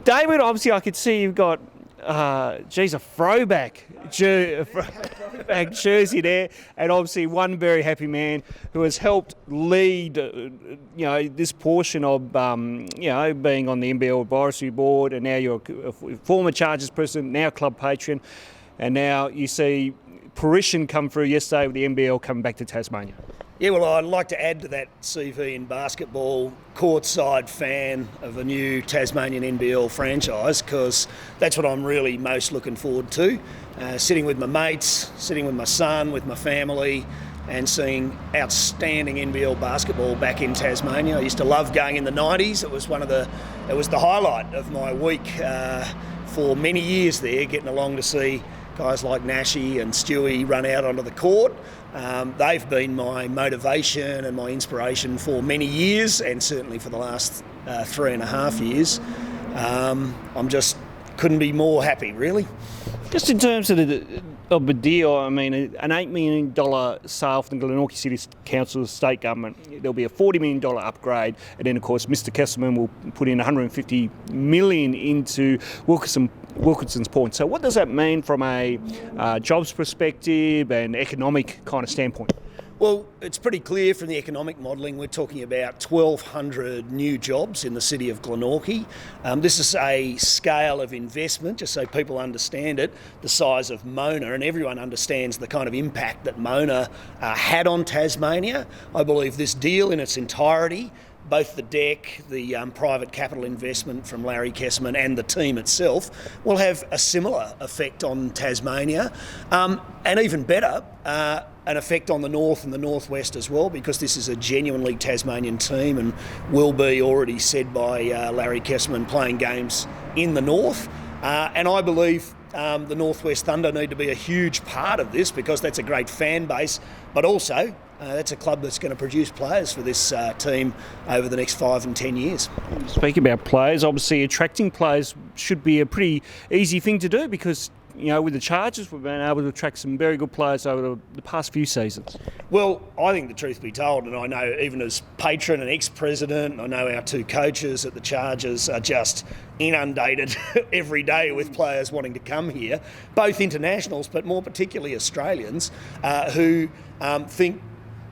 David, obviously I could see you've got, a throwback jersey there, and obviously one very happy man who has helped lead, this portion of, being on the NBL advisory board, and now you're a former Chargers president, now club patron, and now you see fruition come through yesterday with the NBL coming back to Tasmania. Yeah, well, I'd like to add to that CV in basketball, courtside fan of a new Tasmanian NBL franchise, because that's what I'm really most looking forward to. Sitting with my mates, sitting with my son, with my family, and seeing outstanding NBL basketball back in Tasmania. I used to love going in the 90s. It was the highlight of my week for many years there, getting along to see guys like Nashi and Stewie run out onto the court. They've been my motivation and my inspiration for many years, and certainly for the last 3.5 years. I'm just couldn't be more happy, really. Just in terms of the deal, I mean, an $8 million sale from the Glenorchy City Council, state government. There'll be a $40 million upgrade, and then of course Mr. Kesselman will put in $150 million into Wilkinson's Point. So what does that mean from a jobs perspective and economic kind of standpoint? Well, it's pretty clear from the economic modelling. We're talking about 1,200 new jobs in the city of Glenorchy. This is a scale of investment, just so people understand it, the size of Mona, and everyone understands the kind of impact that Mona had on Tasmania. I believe this deal in its entirety, both the deck, the private capital investment from Larry Kesselman and the team itself, will have a similar effect on Tasmania, and even better, an effect on the north and the northwest as well, because this is a genuinely Tasmanian team and will be, already said by Larry Kesselman, playing games in the north. And I believe the Northwest Thunder need to be a huge part of this, because that's a great fan base, but also that's a club that's going to produce players for this team over the next 5 and 10 years. Speaking about players, obviously attracting players should be a pretty easy thing to do, because with the Chargers, we've been able to attract some very good players over the past few seasons. Well, I think the truth be told, and I know even as patron and ex-president, I know our two coaches at the Chargers are just inundated every day with players wanting to come here, both internationals, but more particularly Australians, who think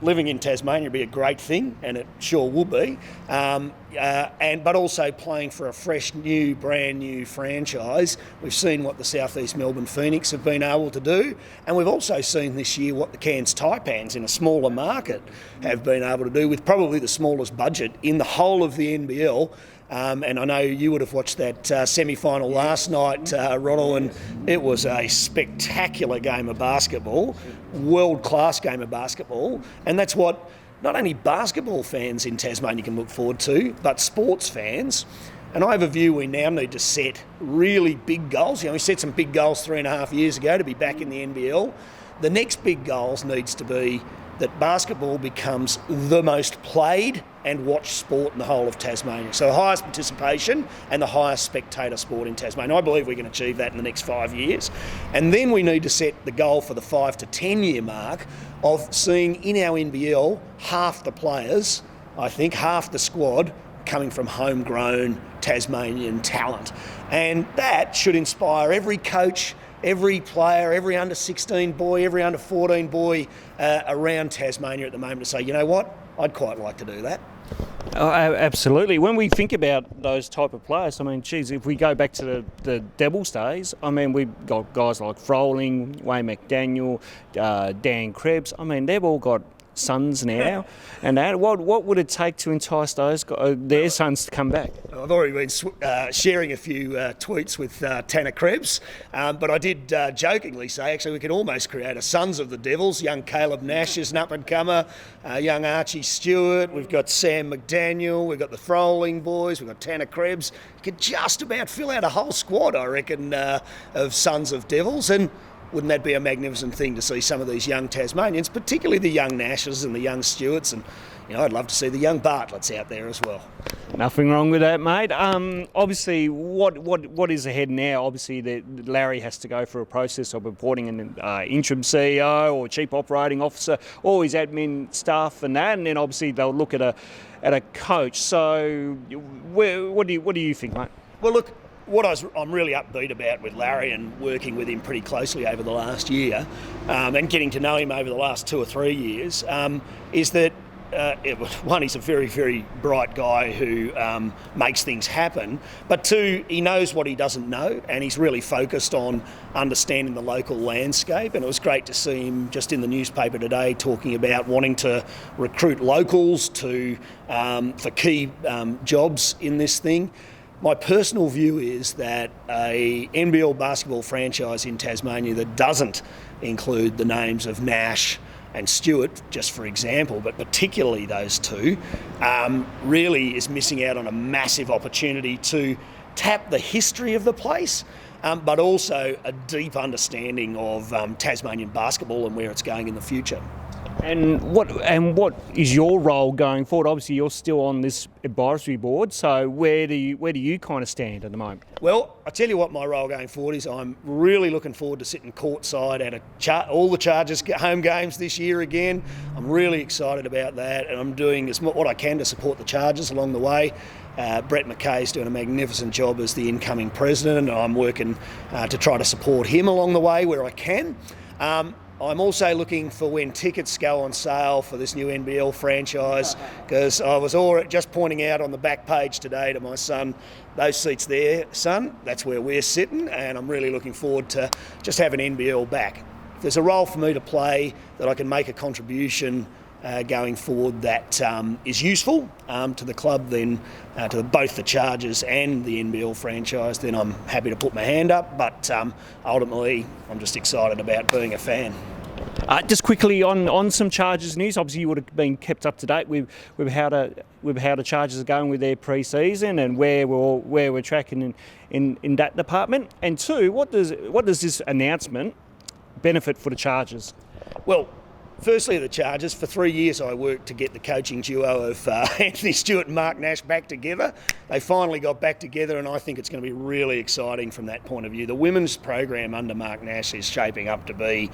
living in Tasmania would be a great thing, and it sure will be, but also playing for a fresh, brand new franchise. We've seen what the South East Melbourne Phoenix have been able to do, and we've also seen this year what the Cairns Taipans in a smaller market have been able to do, with probably the smallest budget in the whole of the NBL. And I know you would have watched that semi-final last night, Ronald, and it was a spectacular game of basketball, world-class game of basketball, and that's what not only basketball fans in Tasmania can look forward to, but sports fans. And I have a view we now need to set really big goals. We set some big goals 3.5 years ago to be back in the NBL. The next big goals needs to be that basketball becomes the most played and watched sport in the whole of Tasmania. So the highest participation and the highest spectator sport in Tasmania. I believe we can achieve that in the next 5 years. And then we need to set the goal for the 5 to 10 year mark of seeing in our NBL half the players, I think half the squad, coming from homegrown Tasmanian talent. And that should inspire every coach, every player, every under-16 boy, every under-14 boy around Tasmania at the moment to say, you know what, I'd quite like to do that. Oh, absolutely. When we think about those type of players, I mean, geez, if we go back to the Devils days, I mean, we've got guys like Froling, Wayne McDaniel, Dan Krebs. I mean, they've all got sons now, and that. What would it take to entice those their sons to come back? I've already been sharing a few tweets with Tanner Krebs, but I did jokingly say actually we could almost create a Sons of the Devils. Young Caleb Nash is an up-and-comer, young Archie Stewart, we've got Sam McDaniel, we've got the Froling boys, we've got Tanner Krebs. You could just about fill out a whole squad, I reckon, of Sons of Devils, and wouldn't that be a magnificent thing to see some of these young Tasmanians, particularly the young Nashes and the young Stewarts, and I'd love to see the young Bartletts out there as well. Nothing wrong with that, mate. Obviously, what is ahead now? Obviously, Larry has to go through a process of appointing an interim CEO or chief operating officer, all his admin staff and that, and then obviously they'll look at a coach. So, what do you think, mate? Well, look, I'm really upbeat about with Larry and working with him pretty closely over the last year, and getting to know him over the last 2 or 3 years, is that. One, he's a very, very bright guy who makes things happen. But two, he knows what he doesn't know, and he's really focused on understanding the local landscape. And it was great to see him just in the newspaper today talking about wanting to recruit locals for key jobs in this thing. My personal view is that a NBL basketball franchise in Tasmania that doesn't include the names of Nash and Stewart, just for example, but particularly those two, really is missing out on a massive opportunity to tap the history of the place, but also a deep understanding of Tasmanian basketball and where it's going in the future. And what is your role going forward? Obviously, you're still on this advisory board, so where do you kind of stand at the moment? Well, I tell you what my role going forward is. I'm really looking forward to sitting courtside at all the Chargers home games this year again. I'm really excited about that, and I'm doing what I can to support the Chargers along the way. Brett McKay's doing a magnificent job as the incoming president, and I'm working to try to support him along the way where I can. I'm also looking for when tickets go on sale for this new NBL franchise, because I was just pointing out on the back page today to my son, those seats there, son, that's where we're sitting, and I'm really looking forward to just having NBL back. If there's a role for me to play that I can make a contribution going forward that is useful to the club, then to both the Chargers and the NBL franchise, then I'm happy to put my hand up. But ultimately, I'm just excited about being a fan. Just quickly on some Chargers news. Obviously, you would have been kept up to date with how the Chargers are going with their pre-season and where we're tracking in that department. And two, what does this announcement benefit for the Chargers? Well, firstly, the Chargers. For 3 years, I worked to get the coaching duo of Anthony Stewart and Mark Nash back together. They finally got back together, and I think it's going to be really exciting from that point of view. The women's program under Mark Nash is shaping up to be,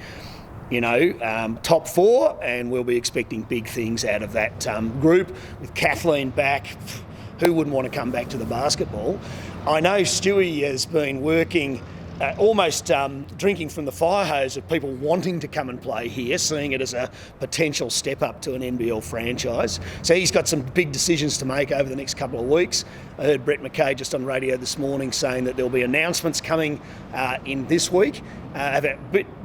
top 4, and we'll be expecting big things out of that group. With Kathleen back, who wouldn't want to come back to the basketball? I know Stewie has been working almost drinking from the fire hose of people wanting to come and play here, seeing it as a potential step up to an NBL franchise. So he's got some big decisions to make over the next couple of weeks. I heard Brett McKay just on radio this morning saying that there'll be announcements coming in this week. I've a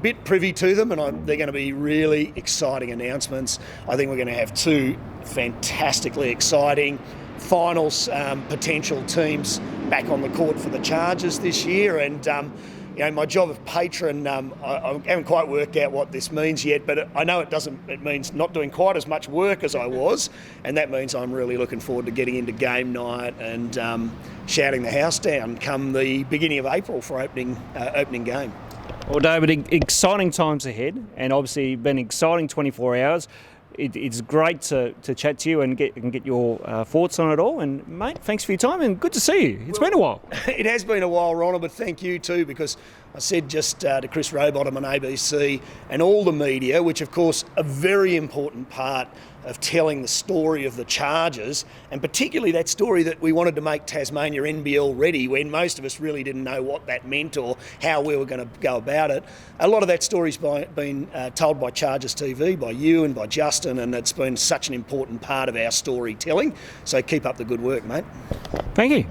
bit privy to them, and they're going to be really exciting announcements. I think we're going to have 2 fantastically exciting finals potential teams back on the court for the Chargers this year, and my job of Patron, I haven't quite worked out what this means yet, but I know it means not doing quite as much work as I was, and that means I'm really looking forward to getting into game night and shouting the house down come the beginning of April for opening game. Well, David, exciting times ahead, and obviously been exciting 24 hours. It's great to chat to you and get your thoughts on it all. And mate, thanks for your time and good to see you. It's been a while. It has been a while, Ronald, but thank you too, because I said just to Chris Rowbottom on ABC and all the media, which of course a very important part of telling the story of the Chargers, and particularly that story that we wanted to make Tasmania NBL ready when most of us really didn't know what that meant or how we were going to go about it. A lot of that story's been told by Chargers TV, by you and by Justin, and it's been such an important part of our storytelling. So keep up the good work, mate. Thank you.